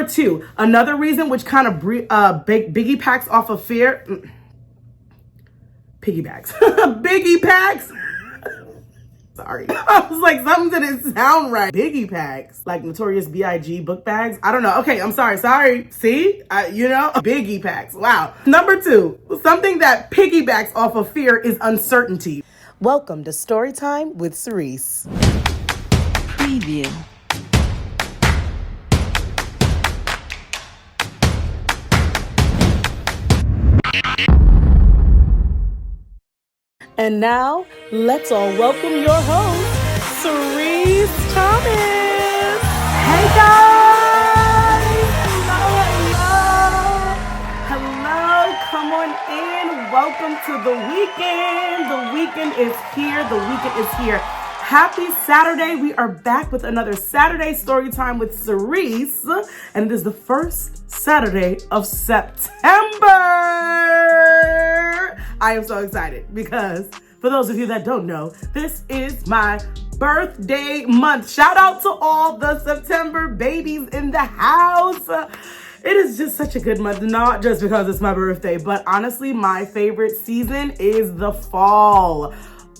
Number two, another reason which kind of biggie packs off of fear. Piggybacks. Biggie packs. Sorry. I was like, something didn't sound right. Biggie packs, like Notorious B.I.G. book bags. I don't know. Okay, I'm sorry. See? Biggie packs. Wow. Number two, something that piggybacks off of fear is uncertainty. Welcome to Storytime with Sirece. Preview. And now, let's all welcome your host, Sirece Thomas. Hey guys! Hello, come on in. Welcome to the weekend. The weekend is here. Happy Saturday. We are back with another Saturday story time with Sirece. And it is the first Saturday of September. I am so excited because for those of you that don't know, this is my birthday month. Shout out to all the September babies in the house. It is just such a good month, not just because it's my birthday, but honestly, my favorite season is the fall.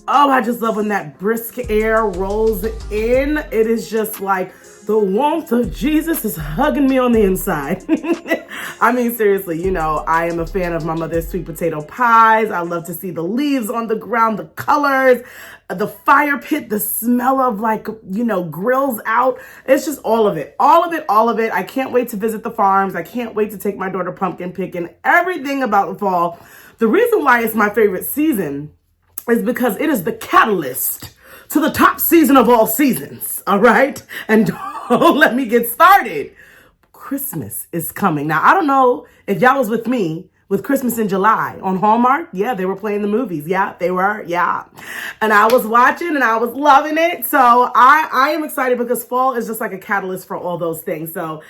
Oh, I just love when that brisk air rolls in. It is just like the warmth of Jesus is hugging me on the inside. I mean, seriously, I am a fan of my mother's sweet potato pies. I love to see the leaves on the ground, the colors, the fire pit, the smell of grills out. It's just all of it. I can't wait to visit the farms. I can't wait to take my daughter pumpkin picking, everything about the fall. The reason why it's my favorite season is because it is the catalyst to the top season of all seasons, all right? And don't let me get started. Christmas is coming. Now, I don't know if y'all was with me with Christmas in July on Hallmark. Yeah, they were playing the movies. Yeah, they were. Yeah. And I was watching and I was loving it. So I am excited because fall is just like a catalyst for all those things. So,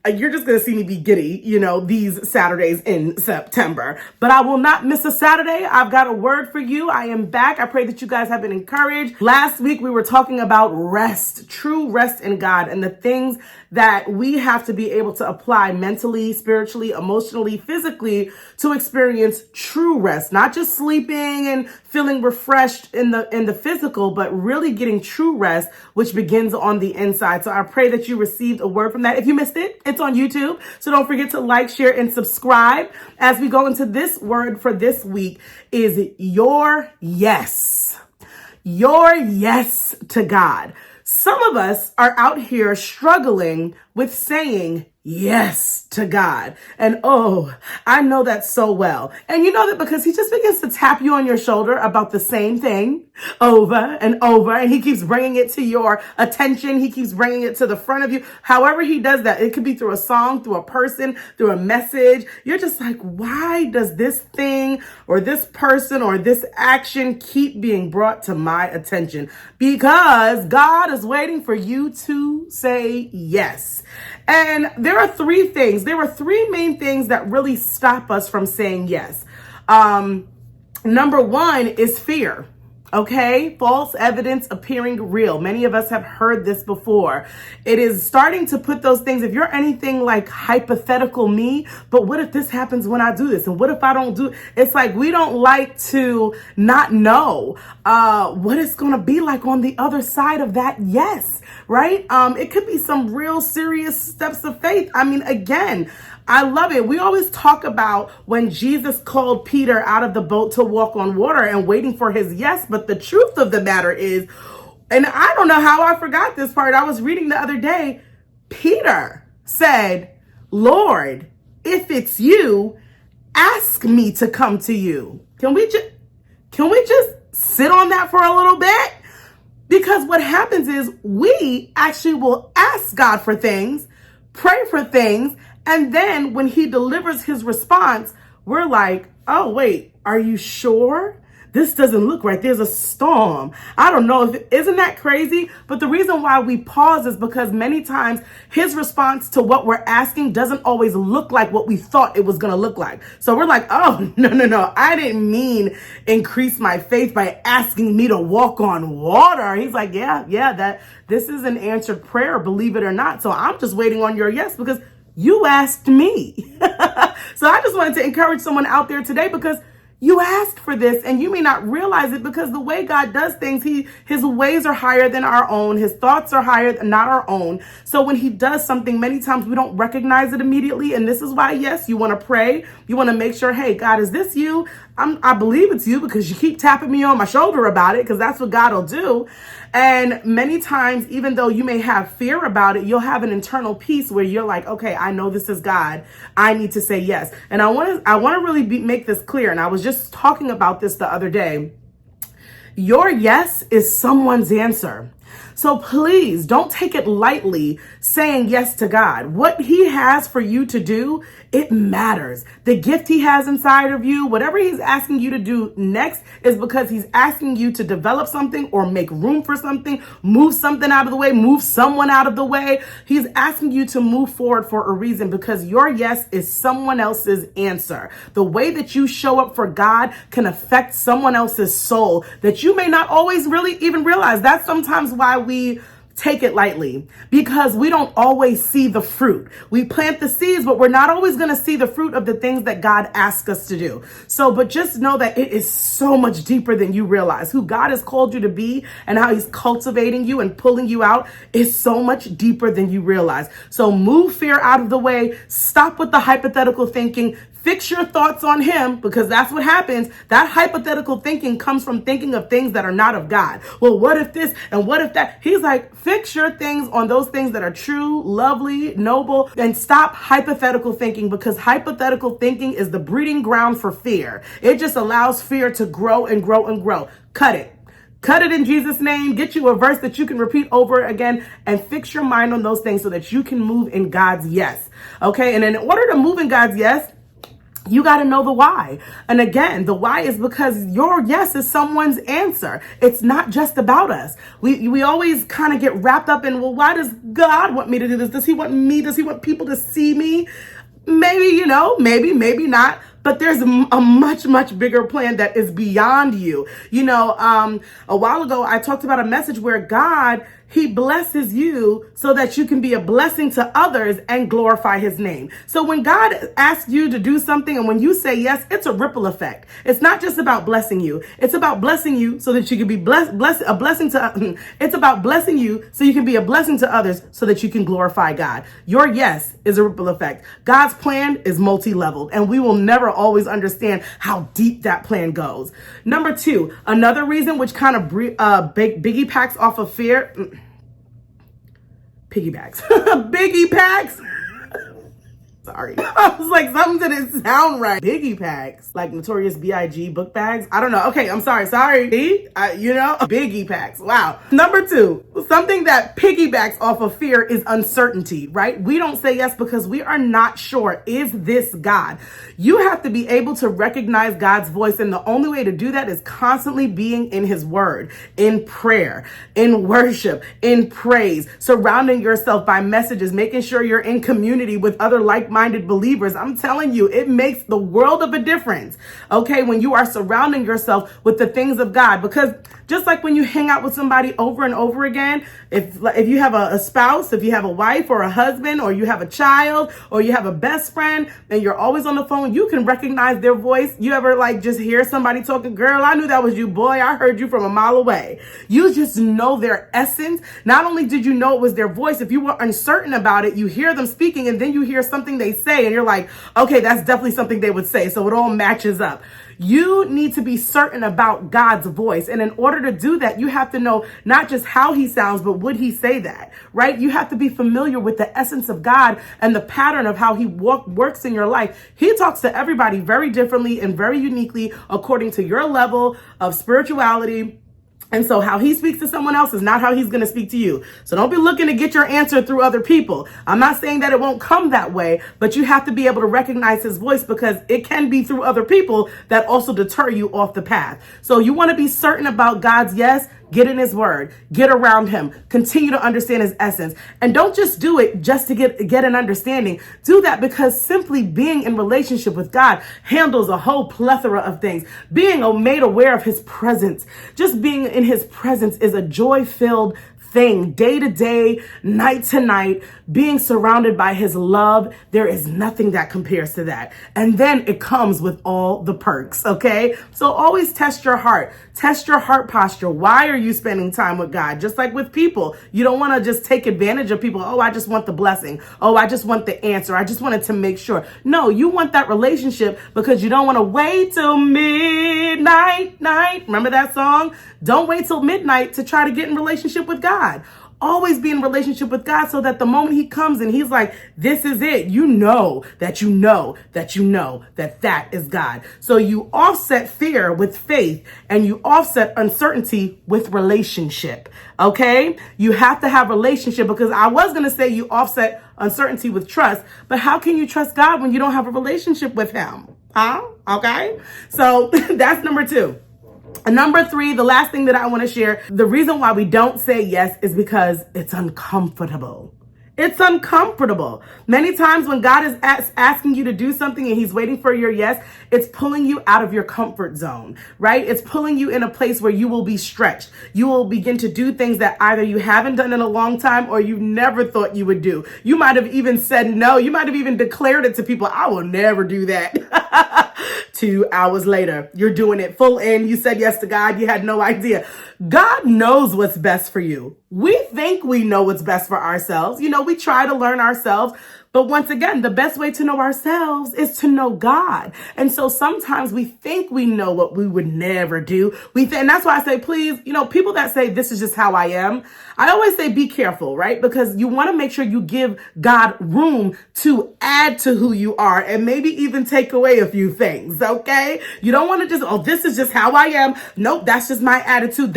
you're just going to see me be giddy, these Saturdays in September. But I will not miss a Saturday. I've got a word for you. I am back. I pray that you guys have been encouraged. Last week, we were talking about rest, true rest in God, and the things that we have to be able to apply mentally, spiritually, emotionally, physically to experience true rest, not just sleeping and feeling refreshed in the physical, but really getting true rest, which begins on the inside. So I pray that you received a word from that. If you missed it, it's on YouTube. So don't forget to like, share, and subscribe. As we go into this word for this week is your yes. Your yes to God. Some of us are out here struggling with saying yes to God. And oh, I know that so well. And you know that because he just begins to tap you on your shoulder about the same thing over and over. And he keeps bringing it to your attention. He keeps bringing it to the front of you. However he does that, it could be through a song, through a person, through a message. You're just like, why does this thing or this person or this action keep being brought to my attention? Because God is waiting for you to say yes. And there are three main things that really stop us from saying yes. Number one is fear. Okay, false evidence appearing real. Many of us have heard this before. It is starting to put those things, if you're anything like hypothetical me, but what if this happens when I do this? And what if I don't do? It's like we don't like to not know what it's going to be like on the other side of that yes, right? It could be some real serious steps of faith. I mean, again, I love it. We always talk about when Jesus called Peter out of the boat to walk on water and waiting for his yes. But the truth of the matter is, and I don't know how I forgot this part. I was reading the other day, Peter said, Lord, if it's you, ask me to come to you. Can we just sit on that for a little bit? Because what happens is we actually will ask God for things, pray for things, and then when he delivers his response, we're like, oh, wait, are you sure this doesn't look right. There's a storm. I don't know if isn't that crazy? But the reason why we pause is because many times his response to what we're asking doesn't always look like what we thought it was going to look like. So we're like, oh, no. I didn't mean increase my faith by asking me to walk on water. He's like, yeah, that this is an answered prayer, believe it or not. So I'm just waiting on your yes because you asked me. So I just wanted to encourage someone out there today because you asked for this and you may not realize it because the way God does things, his ways are higher than our own. His thoughts are higher than not our own. So when he does something, many times we don't recognize it immediately. And this is why, yes, you want to pray. You want to make sure, hey, God, is this you? I believe it's you because you keep tapping me on my shoulder about it because that's what God will do. And many times, even though you may have fear about it, you'll have an internal peace where you're like, okay, I know this is God. I need to say yes. And I want to really make this clear. And I was just talking about this the other day. Your yes is someone's answer. So please don't take it lightly saying yes to God. What he has for you to do, it matters. The gift he has inside of you, whatever he's asking you to do next is because he's asking you to develop something or make room for something, move something out of the way, move someone out of the way. He's asking you to move forward for a reason because your yes is someone else's answer. The way that you show up for God can affect someone else's soul that you may not always really even realize. That's sometimes why we take it lightly because we don't always see the fruit. We plant the seeds, but we're not always going to see the fruit of the things that God asks us to do. So, but just know that it is so much deeper than you realize. Who God has called you to be and how he's cultivating you and pulling you out is so much deeper than you realize. So move fear out of the way. Stop with the hypothetical thinking. Fix your thoughts on him because that's what happens. That hypothetical thinking comes from thinking of things that are not of God. Well, what if this and what if that? He's like, fix your things on those things that are true, lovely, noble, and stop hypothetical thinking because hypothetical thinking is the breeding ground for fear. It just allows fear to grow and grow and grow. Cut it. Cut it in Jesus' name. Get you a verse that you can repeat over again and fix your mind on those things so that you can move in God's yes. Okay. And in order to move in God's yes, you got to know the why. And again, the why is because your yes is someone's answer. It's not just about us. We always kind of get wrapped up in, well, why does God want me to do this? Does he want me? Does he want people to see me? Maybe, maybe not. But there's a much, much bigger plan that is beyond you. A while ago, I talked about a message where God, he blesses you so that you can be a blessing to others and glorify his name. So when God asks you to do something and when you say yes, it's a ripple effect. It's not just about blessing you. It's about blessing you so that you can be it's about blessing you so you can be a blessing to others so that you can glorify God. Your yes is a ripple effect. God's plan is multi-leveled and we will never always understand how deep that plan goes. Number 2, another reason which kind of biggie packs off of fear. Piggybacks. Biggie packs. Sorry. I was like, something didn't sound right. Biggie packs. Like Notorious B.I.G. book bags. I don't know. Okay, I'm sorry. Biggie packs. Wow. Number 2, something that piggybacks off of fear is uncertainty, right? We don't say yes because we are not sure. Is this God? You have to be able to recognize God's voice. And the only way to do that is constantly being in his word, in prayer, in worship, in praise, surrounding yourself by messages, making sure you're in community with other like-minded believers. I'm telling you, it makes the world of a difference. Okay. When you are surrounding yourself with the things of God, because just like when you hang out with somebody over and over again, if you have a spouse, if you have a wife or a husband, or you have a child, or you have a best friend and you're always on the phone, you can recognize their voice. You ever just hear somebody talking, girl, I knew that was you, boy, I heard you from a mile away. You just know their essence. Not only did you know it was their voice, if you were uncertain about it, you hear them speaking and then you hear something they say and you're like, okay, that's definitely something they would say. So it all matches up. You need to be certain about God's voice. And in order to do that, you have to know not just how he sounds, but would he say that, right? You have to be familiar with the essence of God and the pattern of how he works in your life. He talks to everybody very differently and very uniquely according to your level of spirituality, And so how he speaks to someone else is not how he's going to speak to you. So don't be looking to get your answer through other people. I'm not saying that it won't come that way, but you have to be able to recognize his voice, because it can be through other people that also deter you off the path. So you want to be certain about God's yes. Get in his word, get around him, continue to understand his essence. And don't just do it just to get an understanding. Do that because simply being in relationship with God handles a whole plethora of things. Being made aware of his presence, just being in his presence is a joy-filled thing. Day to day, night to night, being surrounded by his love, there is nothing that compares to that. And then it comes with all the perks, okay? So always test your heart. Test your heart posture. Why are you spending time with God? Just like with people, you don't want to just take advantage of people. Oh, I just want the blessing. Oh, I just want the answer. I just wanted to make sure. No, you want that relationship because you don't want to wait till midnight. Remember that song? Don't wait till midnight to try to get in relationship with God. Always be in relationship with God so that the moment he comes and he's like, this is it, you know that that is God. So you offset fear with faith and you offset uncertainty with relationship. Okay? You have to have relationship, because I was going to say you offset uncertainty with trust, but how can you trust God when you don't have a relationship with him? Okay? So that's number 2. And number 3, the last thing that I want to share, the reason why we don't say yes is because it's uncomfortable. It's uncomfortable. Many times when God is asking you to do something and he's waiting for your yes, it's pulling you out of your comfort zone, right? It's pulling you in a place where you will be stretched. You will begin to do things that either you haven't done in a long time or you never thought you would do. You might have even said no. You might have even declared it to people. I will never do that. 2 hours later, you're doing it full in. You said yes to God. You had no idea. God knows what's best for you. We think we know what's best for ourselves. We try to learn ourselves. But once again, the best way to know ourselves is to know God. And so sometimes we think we know what we would never do. And that's why I say, please, people that say this is just how I am, I always say be careful, right? Because you want to make sure you give God room to add to who you are and maybe even take away a few things, okay? You don't want to just, this is just how I am. Nope, that's just my attitude.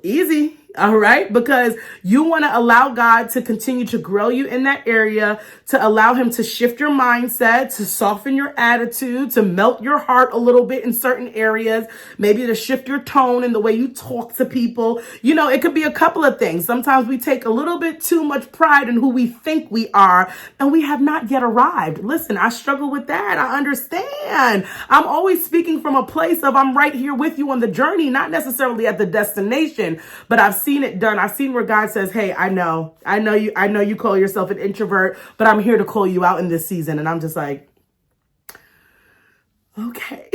Easy. All right. Because you want to allow God to continue to grow you in that area, to allow him to shift your mindset, to soften your attitude, to melt your heart a little bit in certain areas, maybe to shift your tone in the way you talk to people. It could be a couple of things. Sometimes we take a little bit too much pride in who we think we are, and we have not yet arrived. Listen, I struggle with that. I understand. I'm always speaking from a place of I'm right here with you on the journey, not necessarily at the destination, but I've seen it done. I've seen where God says, hey, I know you call yourself an introvert, but I'm here to call you out in this season. And I'm just like, okay.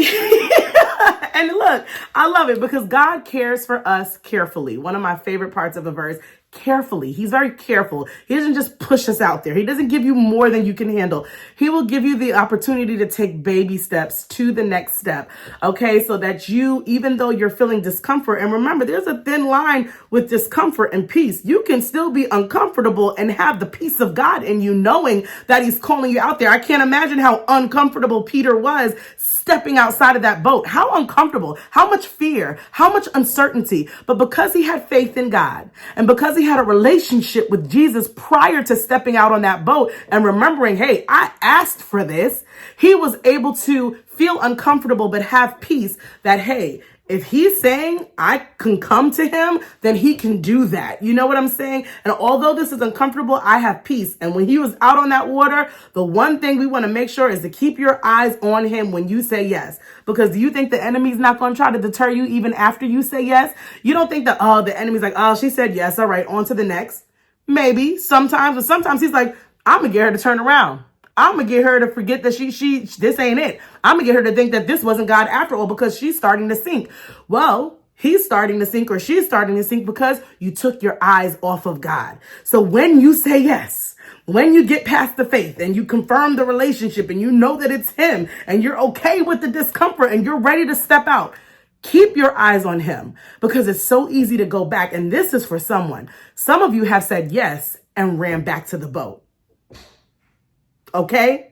And look, I love it because God cares for us carefully. One of my favorite parts of a verse, carefully. He's very careful. He doesn't just push us out there. He doesn't give you more than you can handle. He will give you the opportunity to take baby steps to the next step. Okay. So that you, even though you're feeling discomfort, and remember, there's a thin line with discomfort and peace. You can still be uncomfortable and have the peace of God in you, knowing that he's calling you out there. I can't imagine how uncomfortable Peter was stepping outside of that boat. How uncomfortable, how much fear, how much uncertainty. But because he had faith in God and because he had a relationship with Jesus prior to stepping out on that boat and remembering, hey, I asked for this, he was able to feel uncomfortable but have peace that, hey, if he's saying I can come to him, then he can do that. You know what I'm saying? And although this is uncomfortable, I have peace. And when he was out on that water, the one thing we want to make sure is to keep your eyes on him when you say yes. Because do you think the enemy's not going to try to deter you even after you say yes? You don't think that, the enemy's like, she said yes. All right, on to the next. Maybe sometimes, but sometimes he's like, I'm going to get her to turn around. I'm going to get her to forget that this ain't it. I'm going to get her to think that this wasn't God after all because she's starting to sink. Well, he's starting to sink or she's starting to sink because you took your eyes off of God. So when you say yes, when you get past the faith and you confirm the relationship and you know that it's him and you're okay with the discomfort and you're ready to step out, keep your eyes on him because it's so easy to go back. And this is for someone. Some of you have said yes and ran back to the boat. Okay?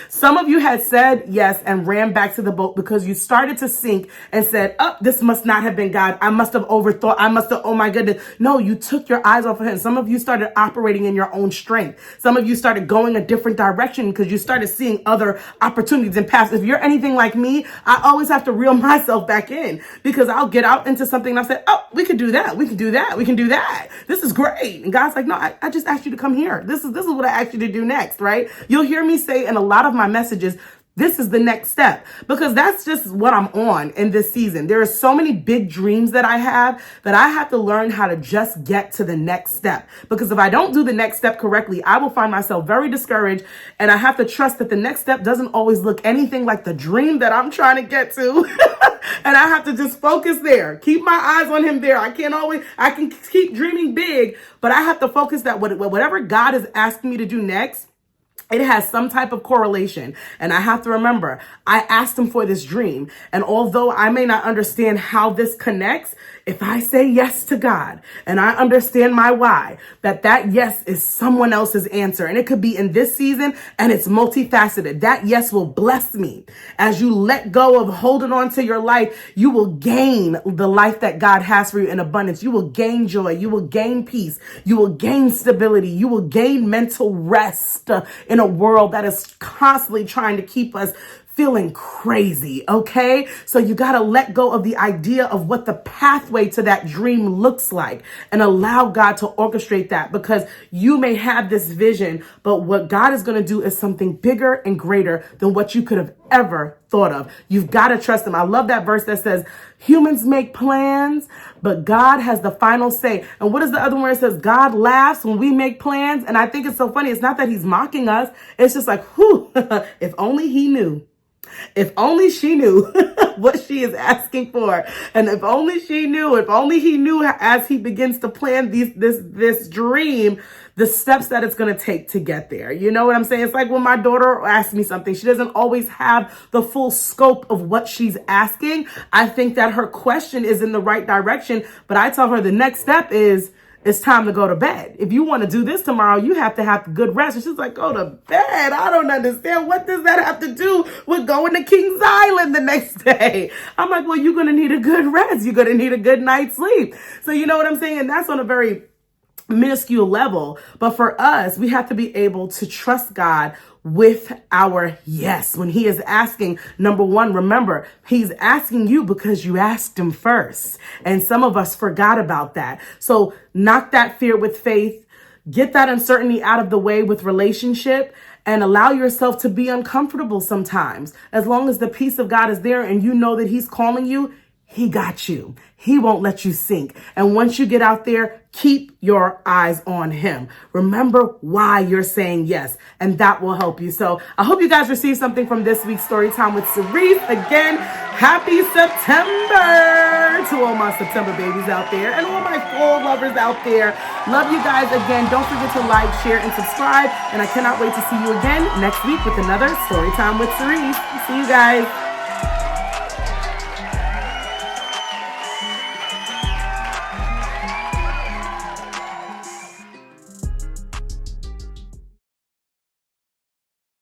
Some of you had said yes and ran back to the boat because you started to sink and said, oh, this must not have been God. I must have overthought. Oh my goodness. No, you took your eyes off of him. Some of you started operating in your own strength. Some of you started going a different direction because you started seeing other opportunities and paths. If you're anything like me, I always have to reel myself back in because I'll get out into something and I'll say, oh, we could do that. We can do that. We can do that. This is great. And God's like, no, I just asked you to come here. This is what I asked you to do next, right? You'll hear me say in a lot of my messages, this is the next step, because that's just what I'm on in this season. There are so many big dreams that I have to learn how to just get to the next step. Because if I don't do the next step correctly, I will find myself very discouraged, and I have to trust that the next step doesn't always look anything like the dream that I'm trying to get to. And I have to just focus there. Keep my eyes on him there. I can keep dreaming big, but I have to focus that whatever God is asking me to do next, it has some type of correlation. And I have to remember, I asked him for this dream. And although I may not understand how this connects, if I say yes to God and I understand my why, that yes is someone else's answer. And it could be in this season, and it's multifaceted. That yes will bless me. As you let go of holding on to your life, you will gain the life that God has for you in abundance. You will gain joy. You will gain peace. You will gain stability. You will gain mental rest in a world that is constantly trying to keep us feeling crazy, okay? So you got to let go of the idea of what the pathway to that dream looks like and allow God to orchestrate that, because you may have this vision, but what God is going to do is something bigger and greater than what you could have ever thought of. You've got to trust him. I love that verse that says, humans make plans, but God has the final say. And what is the other one? It says, God laughs when we make plans. And I think it's so funny. It's not that he's mocking us. It's just like, whew, if only he knew. If only she knew what she is asking for. And if only she knew, if only he knew as he begins to plan this dream, the steps that it's going to take to get there. You know what I'm saying? It's like when my daughter asks me something, she doesn't always have the full scope of what she's asking. I think that her question is in the right direction, but I tell her the next step is, it's time to go to bed. If you want to do this tomorrow, you have to have good rest. And she's like, go to bed? I don't understand. What does that have to do with going to Kings Island the next day? I'm like, well, you're going to need a good rest. You're going to need a good night's sleep. So you know what I'm saying? And that's on a very minuscule level. But for us, we have to be able to trust God with our yes. When he is asking, number one, remember, he's asking you because you asked him first. And some of us forgot about that. So knock that fear with faith, get that uncertainty out of the way with relationship, and allow yourself to be uncomfortable sometimes. As long as the peace of God is there and you know that he's calling you, he got you. He won't let you sink. And once you get out there, keep your eyes on him. Remember why you're saying yes, and that will help you. So I hope you guys received something from this week's Storytime with Sirece. Again, happy September to all my September babies out there and all my fall lovers out there. Love you guys again. Don't forget to like, share, and subscribe. And I cannot wait to see you again next week with another Storytime with Sirece. See you guys.